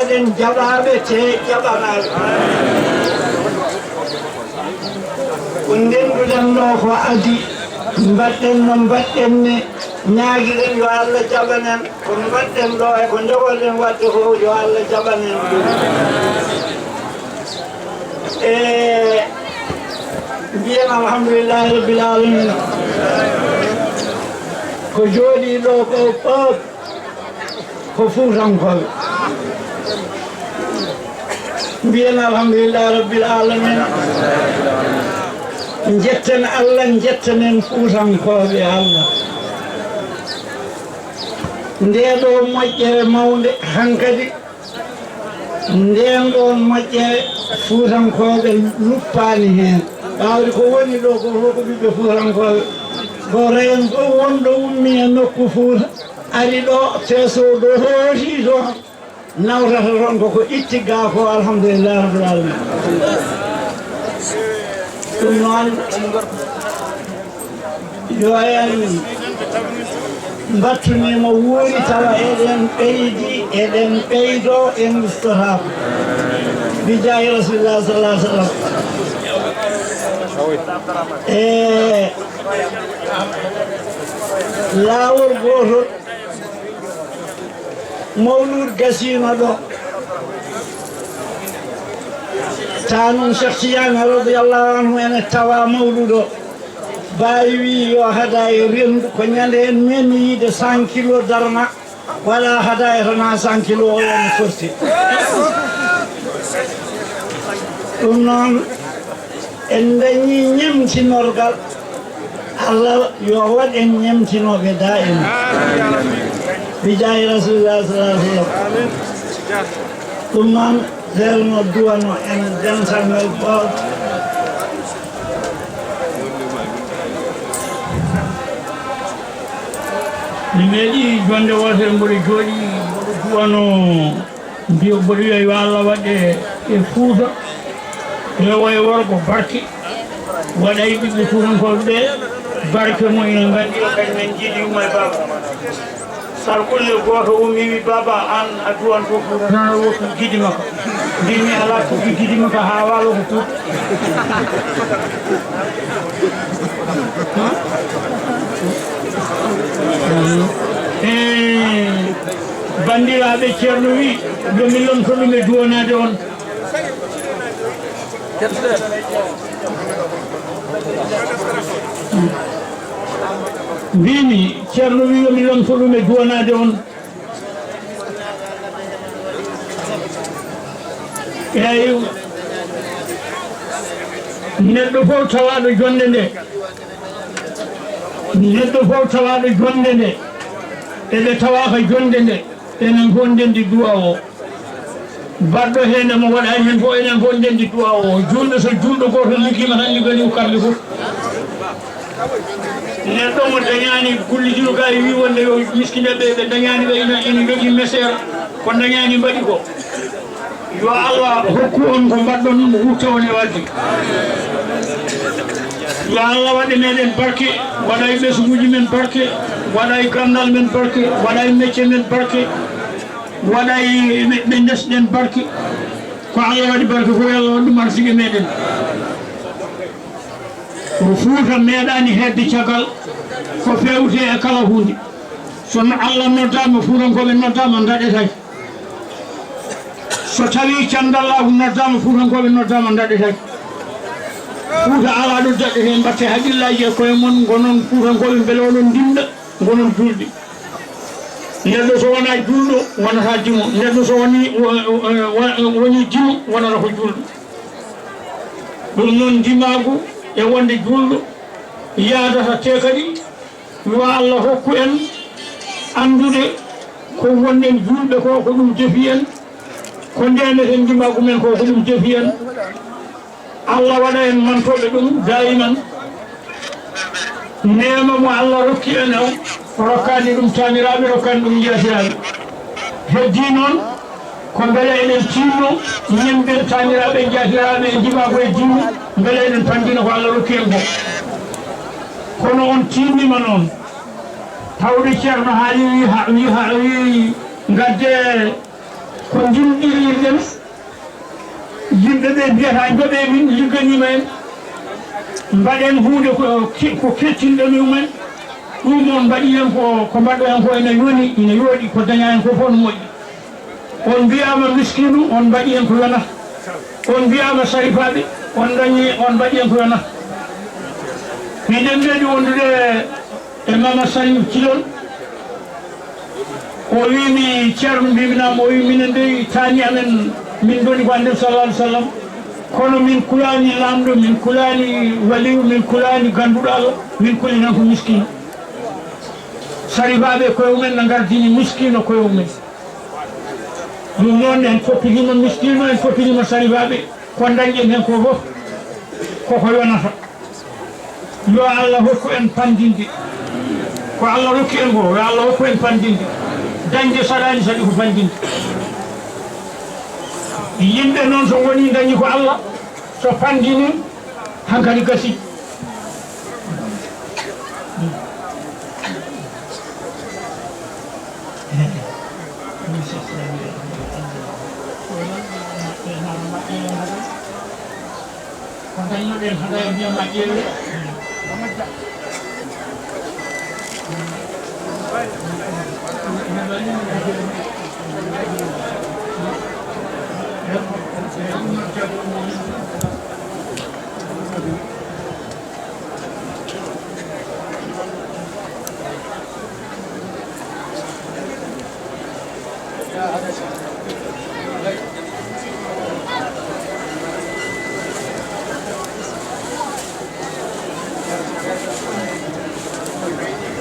den jaɓaɓe te jaɓanaɓe ko ndenduɗen ɗo ko adi mbaɗɗen no mbaɗɗen ni ñaaguiɗen yo Allah jaɓanen ko mbaɗɗen ɗo e ko jogoɗen wadde ko yo Allah jaɓanen ɗum mbiyen alhamdulillahi rabbil alamin ko jooɗi ɗo ko ɓooɓ ko Fuutankoɓe mbiyen alhamdulillahi rabbil alamin jetten Allah jettanen Fuutankoɓe Allah ndeɗo moƴƴere mawde hankadi nden ɗon moƴƴere Fuutankoɓe luppani hen ɓawde ko woni ɗo ko fof ko ɓiɓɓe Fuutankoɓe ko reen ɗo wonɗo ummi e nokku Fuuta ari ɗo teeso ɗo hooti ɗo nawtata toon koko itti ga ko alhamdulillah rabbil alamin ɗum noon yo en mbattunimo wuuri tawa eɗen ɓeydi eɗen ɓeydo en ustotako bijayi rasulillah sallah sallam laawol gotol mawlud gasino ɗo ta noon Cheikh Tidiane radiallahu anhu ene tawa mawlud o bawi wi yo hada e rendu ko ñande en menni yiide 100 kilos darna wala hada e tana 100 kilos o woni forti ɗum noon en dañi ñemtinorgal Allah yo waɗ en ñemtinoɓe da'ima bijayi rasulillah sallallahu alaihi wasallam ɗum noon serno duwano en dental ngel ɓooɓ mi meeɗi jonde wotere mboɗo jooɗi mboɗo duwano mbiyo mboɗo wiya yo Allah waɗe e Fuuta rewo e worgo barke waɗay ɓiɓɓe Fuutankoɓe ɓe barke mum ene nganndi o kañumen jiiɗi umma e baba sarkulle goto ummi wi baba an a duwan to Fuuta tan aɗa woppi giɗi makko mbimi ala tuki giɗi makko ha walo ko Fuuta bandiraɓe ceerno wi yomi lomto ɗum e duwonade on mbimi ceerno wi yomi lomto ɗum e duwonade on eyi neɗɗo fof tawaɗo jonde nde neɗɗo fof tawaɗo jonde nde eɓe tawaka jonde nde enen fof ndendi duwa o baɗɗo hen mo waɗani hen fof enen fof ndendi duwa o julɗo so julɗo goto liggima tan ligani ukarde fof neɗɗo mo dañani gullitino ka wi wonde yo miskineɓe ɓe dañani ɓe ina jogui mesere ko dañani mbaɗi ko yo Allah hokku on ko mbaɗɗon wurta on e wadde yo Allah waɗe meɗen barke waɗay ɓesguji men barke waɗay gandal men barke waɗay métier men barke waɗay ɓe desɗen barke ko Allah waɗi barke fof Allah waɗi ɗum arsigue meɗen ko Fuuta meeɗani hedde caggal ko fewte e kala hunde sono Allah noddama Fuutankoɓe noddama daɗetake so tawi candallahu noddama Fuutankoɓe noddama daɗetake Fuuta ala ɗo daɗɗe hen mbatte haqqillaji e koye mon gonon Fuutankoɓe beele oɗon ndimɗa gonon julɗi neɗɗo so wona julɗo wonata jimo neɗɗo so woni jimo wonata ko julɗo ɗum noon dimagu e wonde julɗo yadata te kadi yo Allah hokku en andude ko wonnen julɓe ko ɗum defi en ko ndemeten dimagu men ko ɗum defi en Allah waɗa en mantoɓe ɗum daiman nema mo Allah rokki en o rokkani ɗum taniraɓe rokkani ɗum jeesiraɓe heddi noon ko beele eɗen tinno yimɓe taniraɓe jeesiraɓe e jimago e jinni beele eɗen pandina ko Allah rokki en ko kono on tinnima noon tawde ceerno haali wi gadde ko jinɗirirɗen yimɓe ɓe mbiyata joɓe min ligganima en mbaɗen hunde ko kettinɗen mumen ɗum on mbaɗi hen ko mbaɗɗo hen ko ene yoni ine yooɗi ko daña hen fof on moƴƴi on mbiyama miskinu on mbaɗi hen ko yonata on mbiyama sarifaɓe on dañi on mbaɗi hen ko yonata miɗen mbeɗi wondude e mama Salif Cilol o wimi ceerno mbiminama o wi minen de tani amen min doni ko annabi sallallahu alih w sallam kono min kulani lamɗo min kulani waliyu min kulani ganduɗo Allah min kuli tan ko miskino sarifaɓe koye mumen ne gardini miskino koye mumen ɗum noon en foppidima miskino en foppidima sarifaɓe ko dañƴen hen ko fof koko yonata yo Allah hokku en pandinde ko Allah rokki en ko yo Allah hokku en pandinde dañde saɗani saɗi ko pandinde yimɓe noon so woni dañi ko Allah so pandini hankadi gasi ko dañnoɗen haɗa e mbiyama ƴeewe Yeah,